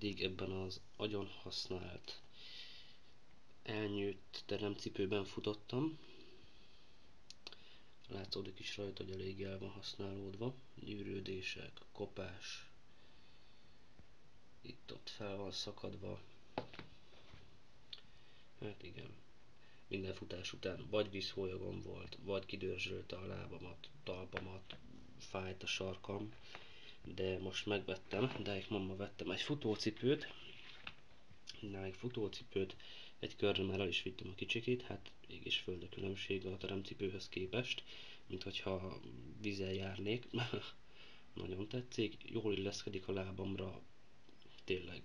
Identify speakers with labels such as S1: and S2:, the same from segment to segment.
S1: eddig ebben az agyon használt, elnyőtt teremcipőben futottam. Látszódik is rajta, hogy elég el van használódva. Gyűrődések, kopás, itt-ott fel van szakadva. Hát igen, minden futás után vagy vízhólyagom volt, vagy kidörzsölte a lábamat, talpamat, fájt a sarkam, de most megvettem, vettem egy futócipőt, egy körre már el is vittem a kicsikét, hát ég és föld a különbség a teremcipőhöz képest, mint hogyha vízen járnék. Nagyon tetszik, jól illeszkedik a lábamra, tényleg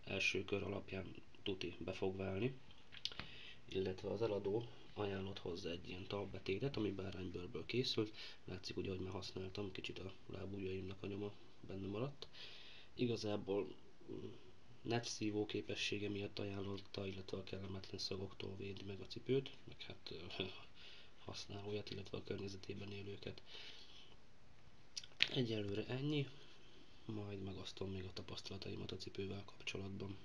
S1: első kör alapján tuti be fog válni, illetve az eladó ajánlott hozzá egy ilyen talpbetétet, ami báránybőrből készült. Látszik ugye, hogy már használtam, kicsit a lábujjaimnak a nyoma benne maradt. Igazából netszívó képessége miatt ajánlotta, illetve a kellemetlen szagoktól védi meg a cipőt, meg hát használóját, illetve a környezetében élőket. Egyelőre ennyi, majd megosztom még a tapasztalataimat a cipővel kapcsolatban.